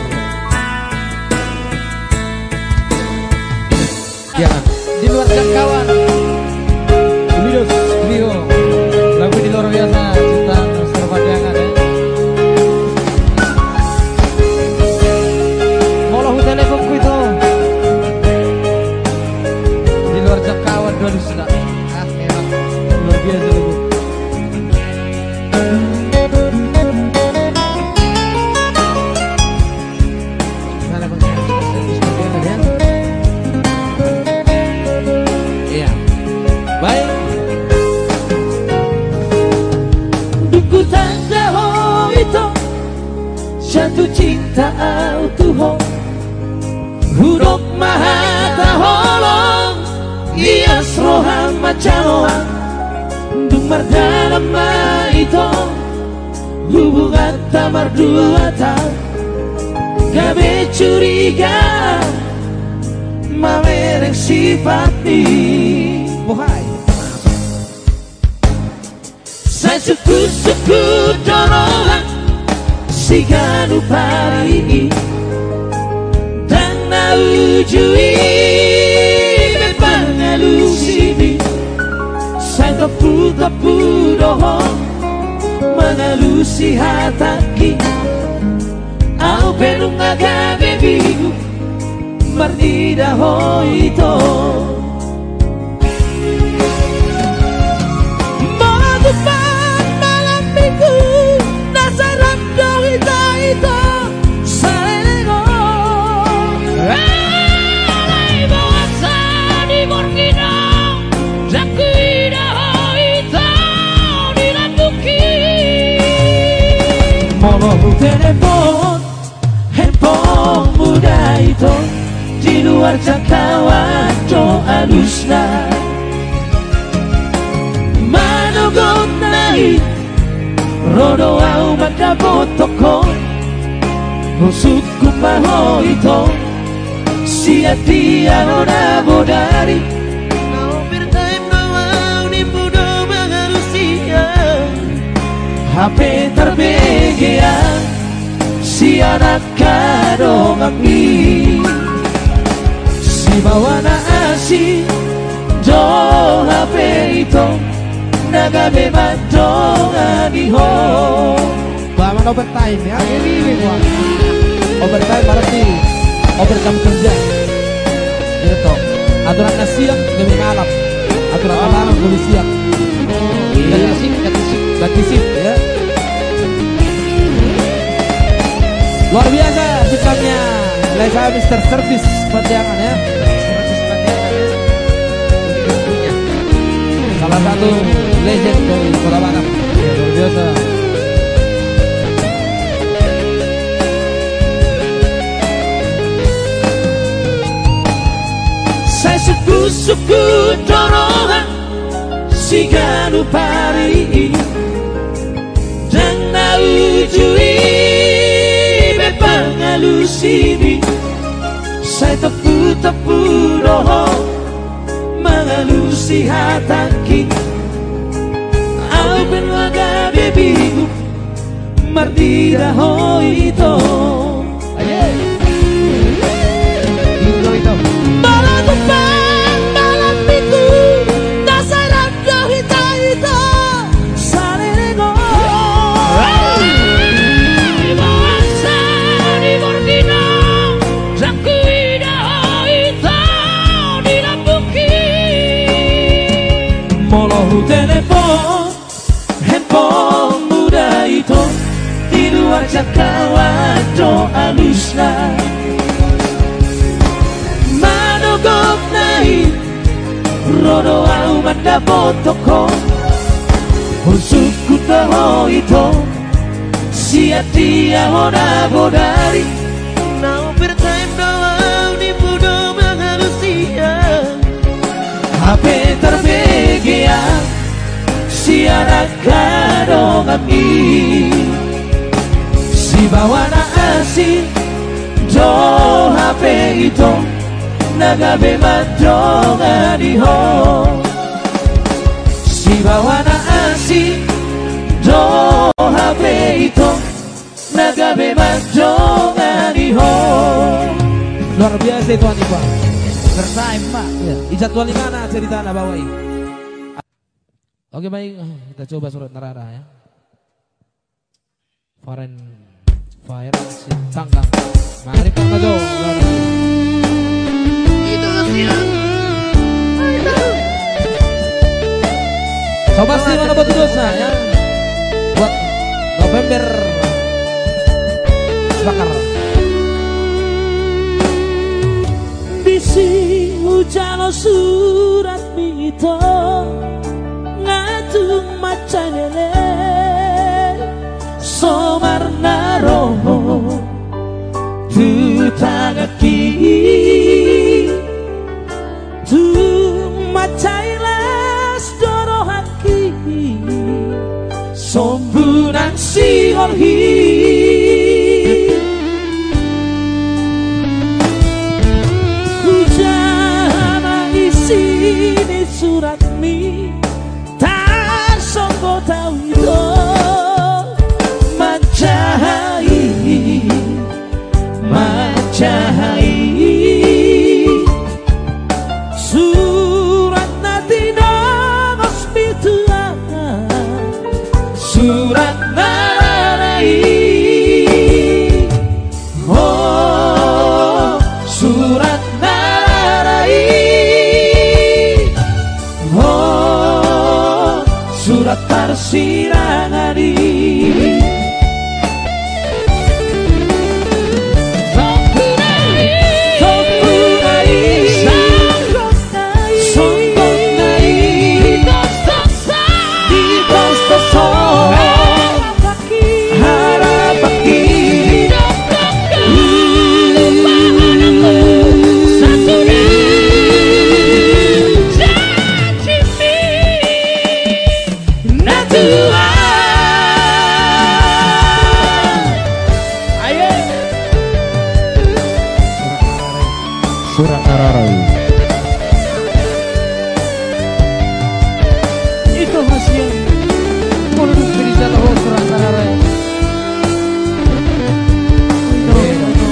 Ya, di luar jangkauan. Beliau lagu di luar biasa tentang Mr. Pajangan ya. Molahu teleponku itu di luar jangkauan dua sudah. Ah, enak. Luar biasa lagu. Jatuh cinta autuho huruf mahata holong ias roham macaloang dumar dalam ito hubungan tamar dua tak gabe curiga mamereng sifat ni Bohai saya suku-suku dorongan Siganu pari dan naujui mepangalusini saya tapu doho mengalusi hataki au penung agabe bigu mardida hoito magupan malam minggu nasaram ito salego alay basa di morgina zakida ito nilambuki monohu telepon handphone muda ito di luar jangkauan do alusna manogot nahi rodo au magkabotoko Husukku maho ito Sia-tia na bodari Now bertime now ni mudo mangalusia HP terbegea Si anak kado ngami Si bawa na asi Do HP ito Nagabe mandong aniho Baman overtime ya, ini gua. Overtime berarti overtime kerja. Gitu. Aturan siang demi malam. Aturan malam boleh siang. Ganti shift ya. Luar biasa sikapnya. Lesa Mr. Service Pajangan ya. Service Pajangan ya. Salah satu legend dari Kota Batam. Ya, luar biasa. Suku-suku dorongan Siganu pari dan naujui mepangalusini saya tepu doho mengalusi hataki au benwaga bebigu mardira hoito telepon handphone muda itu di luar jangkauan do alusna manogok naik rodo au mandabotoko Husukku taho itu sia-tia hona bodari now bertime doang di mudo menghalusia HP terbegea si anak kado kami si bawa na asi do HP itu nagabe mandong adiho si bawa na asi do HP itu nagabe manjongani ho. Luar biasa itu Anifa. Bersaing Pak. Ya. Ijadwal di mana cerita anak bawahi? Oke baik, kita coba surat Narara ya. Foreign Fire Tanggang. Mari Pak Mado. Itu siang. Coba sih mana buat dosa ya. Buat November bakar. Bisi ujalo surat mito ngatung macanele somarnaro tutagaki tu macailas dorohaki sombunan si orhi sini surat mi tak sanggo tau itu macahai surat nanti nangos bituan surat narai oh surat surat parsirangani Surat Nararai. Itu hasil Menurut cerita loh surat Nararai.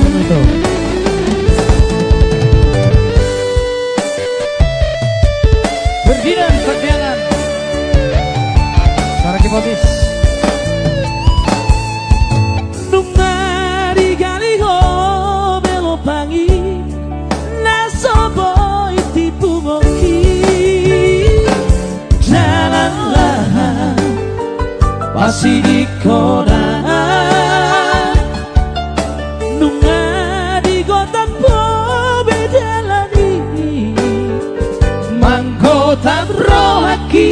Itu. Berdinan perjuangan. Para kipotis. nungari gali ho belo pangi boy tipu ngoki jalanlah masih di kona nunga di kota bedalani mangkota rohaki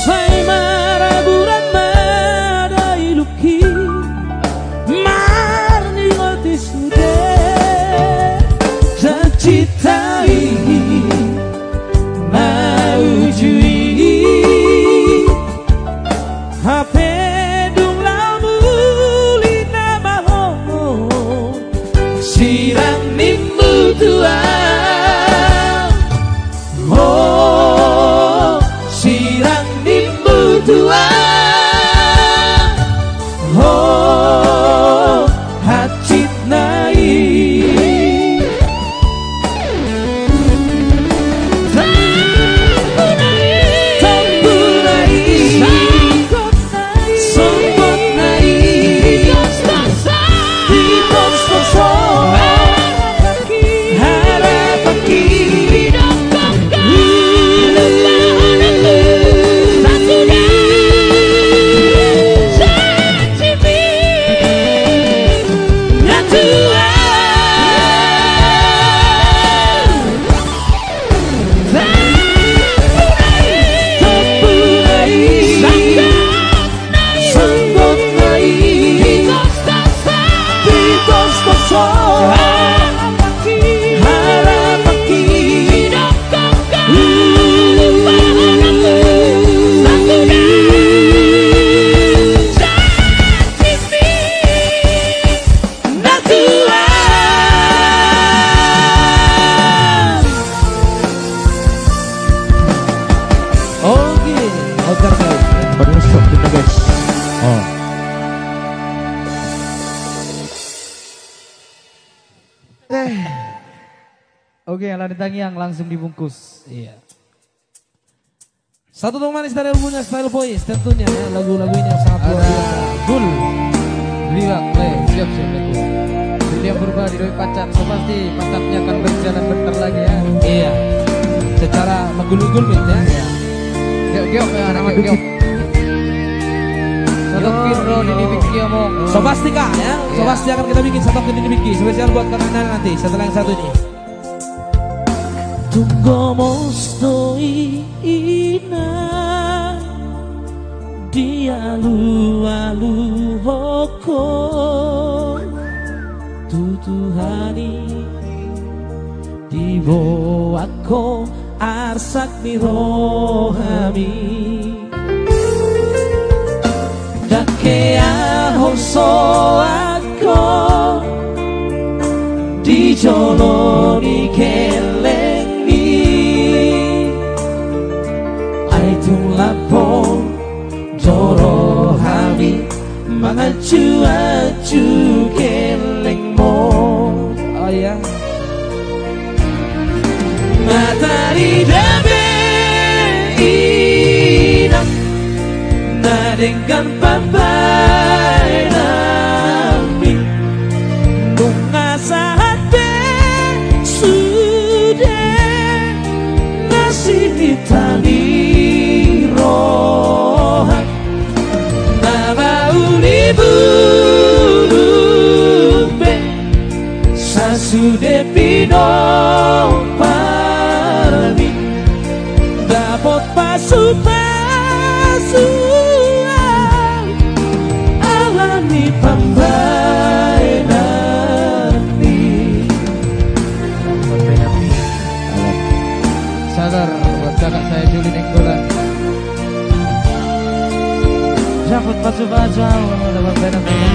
saya marah buran madai luki cintai mau jui Outer guys. Baru stop kita guys. Oh. Oke, Lani Tangyang langsung dibungkus. Iya. Satu dong manis dari albumnya Style Boys tentunya ya, lagu-lagu ini yang sangat luar biasa. Gul, Liwak, siap Lego. Jadi yang berubah di Doi Pacat, so pasti Pacatnya akan berjalan bentar lagi ya. Iya. Secara menggul-gul ya. Iya. Geok ya, nama geok. Satu Kiro ini Vicky omong. So pasti kak ya, so pasti akan kita bikin satu ini Vicky spesial buat kalian nanti setelah yang satu ini. Tunggu mostoi ina dia lu hoko tutuhani di bawahku arsak mirohami dakea hoso aku di joloni keleng lapo joro hami mengacu-acu kelengmo. Oh ya. Matahari dabe inam nadengkan papai nami bunga sate sudah nasi ditani rohan nama ulibube sasude pino parmi dapat pasu-pasu alami pambai nanti sadar buat kakak saya Juli Nenggolan. Dapat pasu-pasu dapat benar-benar.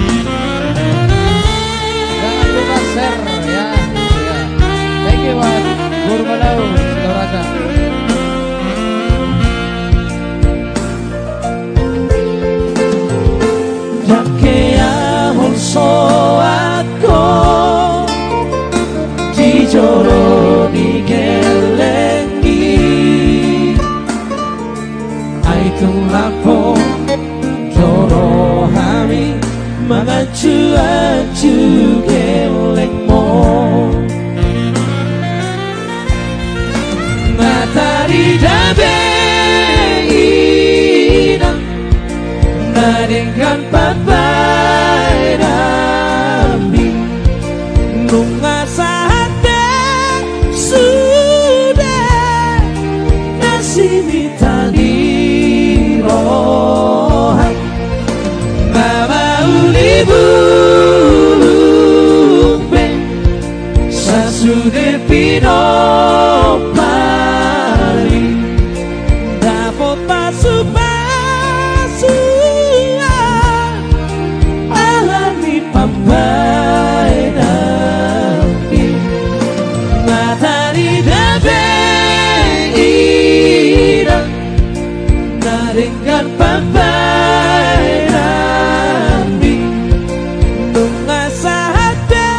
Jangan lupa share ya. Thank you buat Guru Malau Dorata. Jakea honso aku di joro di kelengi aitung lapo rohami mengacu-acu kelengmo matahari dabe inam nadengkan papai nami nunga sate sudah nasi mitani rohan ulibube sasude pino pari dapat pasu-pasu alami pambai nabi matahari dabe irang naringkan pambai nabi bunga sate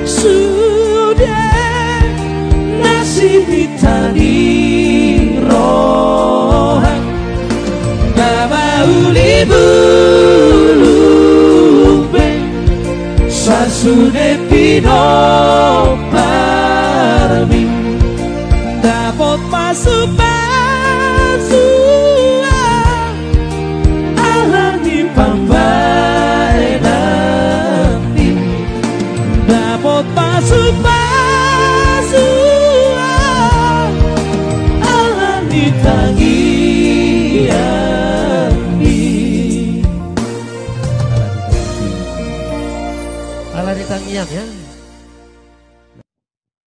sudah nasi ditani rohan nama ulibube sasude pino parmi dapat pasu-pasu alami pambai nanti dapat pasu-pasu alami tangian Ala di Tangyang ya.